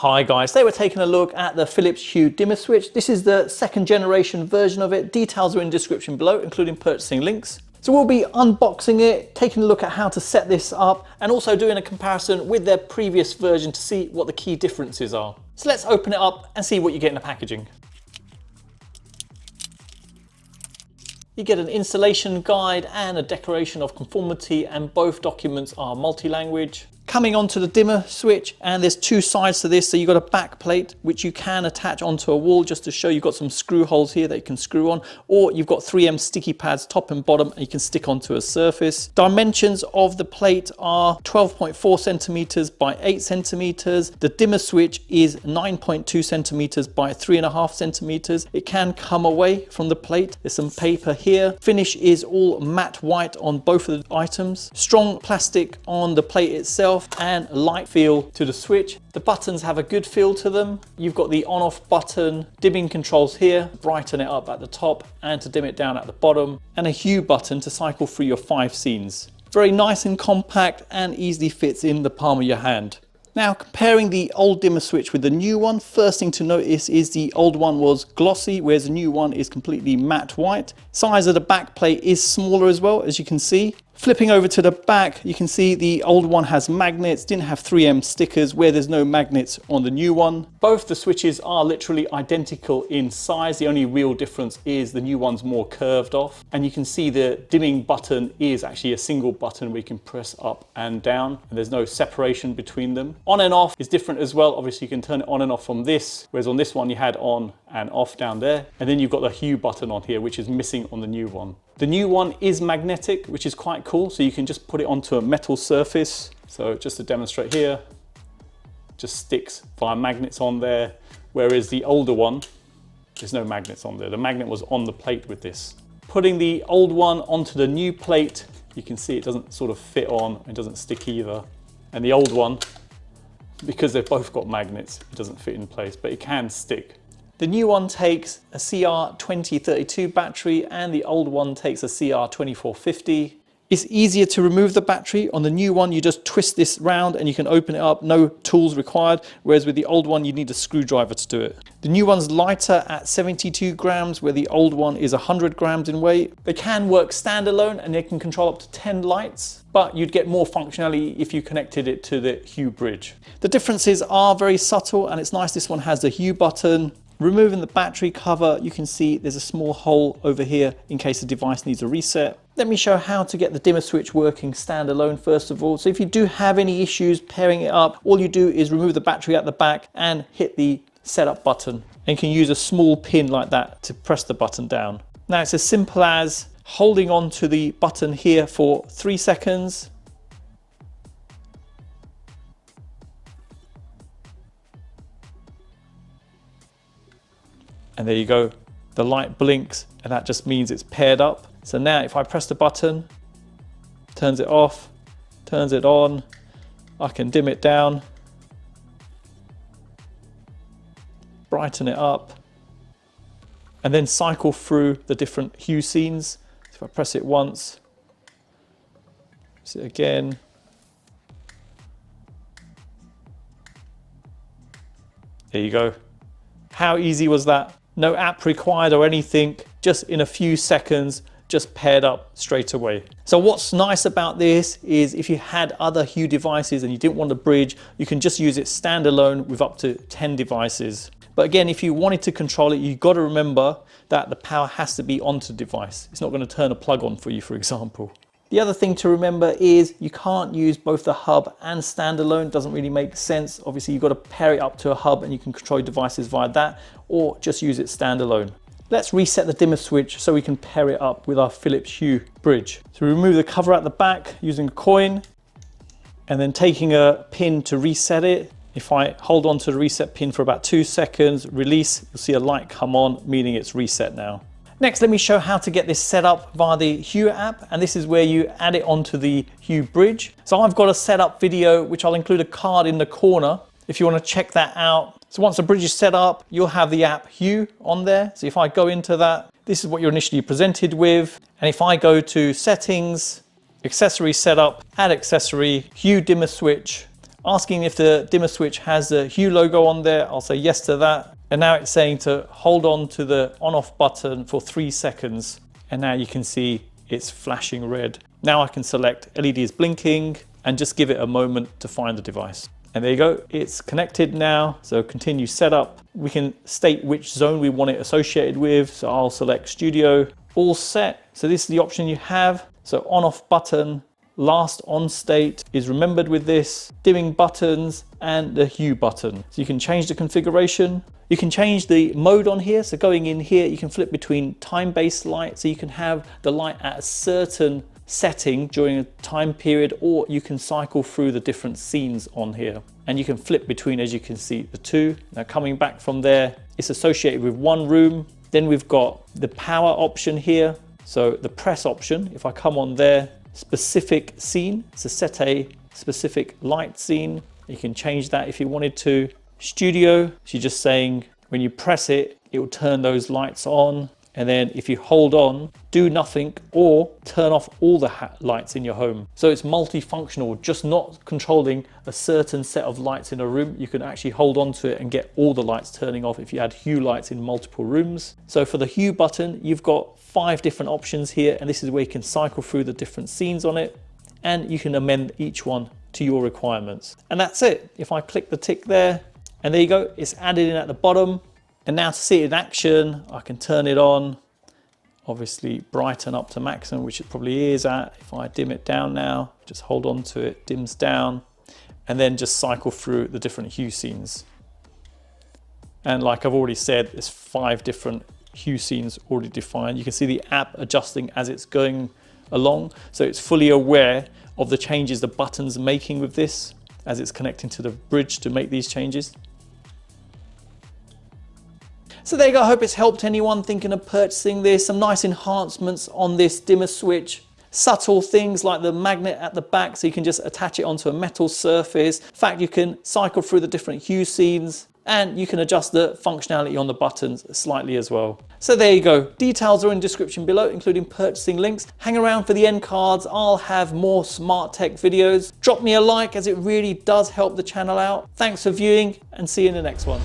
Hi guys, today we're taking a look at the Philips Hue Dimmer Switch. This is the second generation version of it. Details are in the description below, including purchasing links. So we'll be unboxing it, taking a look at how to set this up, and also doing a comparison with their previous version to see what the key differences are. So let's open it up and see what you get in the packaging. You get an installation guide and a declaration of conformity, and both documents are multi-language. Coming onto the dimmer switch, and there's two sides to this. So you've got a back plate which you can attach onto a wall just to show you've got some screw holes here that you can screw on, or you've got 3M sticky pads top and bottom and you can stick onto a surface. Dimensions of the plate are 12.4 centimeters by 8 centimeters. The dimmer switch is 9.2 centimeters by 3.5 centimeters. It can come away from the plate. There's some paper here. Finish is all matte white on both of the items. Strong plastic on the plate itself and light feel to the switch. The buttons have a good feel to them. You've got the on-off button, dimming controls here, brighten it up at the top and to dim it down at the bottom, and a hue button to cycle through your 5 scenes. Very nice and compact and easily fits in the palm of your hand. Now, comparing the old dimmer switch with the new one, first thing to notice is the old one was glossy, whereas the new one is completely matte white. Size of the back plate is smaller as well, as you can see. Flipping over to the back, you can see the old one has magnets, didn't have 3M stickers, where there's no magnets on the new one. Both the switches are literally identical in size. The only real difference is the new one's more curved off. And you can see the dimming button is actually a single button we can press up and down, and there's no separation between them. On and off is different as well. Obviously you can turn it on and off from this, whereas on this one you had on and off down there. And then you've got the hue button on here, which is missing on the new one. The new one is magnetic, which is quite cool. So you can just put it onto a metal surface. So just to demonstrate here, just sticks via magnets on there. Whereas the older one, there's no magnets on there. The magnet was on the plate with this. Putting the old one onto the new plate, you can see it doesn't sort of fit on, it doesn't stick either. And the old one, because they've both got magnets, it doesn't fit in place, but it can stick. The new one takes a CR2032 battery and the old one takes a CR2450. It's easier to remove the battery. On the new one, you just twist this round and you can open it up, no tools required, whereas with the old one, you need a screwdriver to do it. The new one's lighter at 72 grams, where the old one is 100 grams in weight. They can work standalone and they can control up to 10 lights, but you'd get more functionality if you connected it to the Hue Bridge. The differences are very subtle, and it's nice this one has the Hue button. Removing the battery cover, you can see there's a small hole over here in case the device needs a reset. Let me show how to get the dimmer switch working standalone first of all. So if you do have any issues pairing it up, all you do is remove the battery at the back and hit the setup button. And you can use a small pin like that to press the button down. Now it's as simple as holding on to the button here for 3 seconds. And there you go, the light blinks and that just means it's paired up. So now if I press the button, turns it off, turns it on, I can dim it down, brighten it up, and then cycle through the different hue scenes. So if I press it once, press it again, there you go. How easy was that? No app required or anything, just in a few seconds, just paired up straight away. So what's nice about this is if you had other Hue devices and you didn't want a bridge, you can just use it standalone with up to 10 devices. But again, if you wanted to control it, you've got to remember that the power has to be onto the device. It's not going to turn a plug on for you, for example. The other thing to remember is you can't use both the hub and standalone. It doesn't really make sense. Obviously, you've got to pair it up to a hub and you can control your devices via that, or just use it standalone. Let's reset the dimmer switch so we can pair it up with our Philips Hue Bridge. So we remove the cover at the back using a coin and then taking a pin to reset it. If I hold on to the reset pin for about 2 seconds, release, you'll see a light come on, meaning it's reset now. Next, let me show how to get this set up via the Hue app, and this is where you add it onto the Hue Bridge. So I've got a setup video, which I'll include a card in the corner if you want to check that out. So once the bridge is set up, you'll have the app Hue on there. So if I go into that, this is what you're initially presented with. And if I go to settings, accessory setup, add accessory, Hue Dimmer Switch, asking if the dimmer switch has the Hue logo on there. I'll say yes to that. And now it's saying to hold on to the on-off button for 3 seconds. And now you can see it's flashing red. Now I can select LED is blinking and just give it a moment to find the device. And there you go, it's connected now. So continue setup. We can state which zone we want it associated with. So I'll select studio, all set. So this is the option you have. So on-off button, last on state is remembered with this, dimming buttons and the Hue button. So you can change the configuration. You can change the mode on here. So going in here, you can flip between time-based light. So you can have the light at a certain setting during a time period, or you can cycle through the different scenes on here. And you can flip between, as you can see, the two. Now coming back from there, it's associated with one room. Then we've got the power option here. So the press option, if I come on there, specific scene, so set a specific light scene. You can change that if you wanted to. Studio, so you're just saying when you press it, it will turn those lights on. And then if you hold on, do nothing or turn off all the lights in your home. So it's multifunctional, just not controlling a certain set of lights in a room. You can actually hold on to it and get all the lights turning off if you had Hue lights in multiple rooms. So for the Hue button, you've got 5 different options here, and this is where you can cycle through the different scenes on it, and you can amend each one to your requirements. And that's it. If I click the tick there, and there you go, it's added in at the bottom. And now to see it in action, I can turn it on, obviously brighten up to maximum, which it probably is at. If I dim it down now, just hold on to it, dims down, and then just cycle through the different Hue scenes. And like I've already said, there's 5 different Hue scenes already defined. You can see the app adjusting as it's going along. So it's fully aware of the changes the button's making with this as it's connecting to the bridge to make these changes. So there you go, I hope it's helped anyone thinking of purchasing this. Some nice enhancements on this dimmer switch. Subtle things like the magnet at the back, so you can just attach it onto a metal surface. In fact, you can cycle through the different Hue scenes, and you can adjust the functionality on the buttons slightly as well. So there you go. Details are in the description below, including purchasing links. Hang around for the end cards. I'll have more smart tech videos. Drop me a like, as it really does help the channel out. Thanks for viewing, and see you in the next one.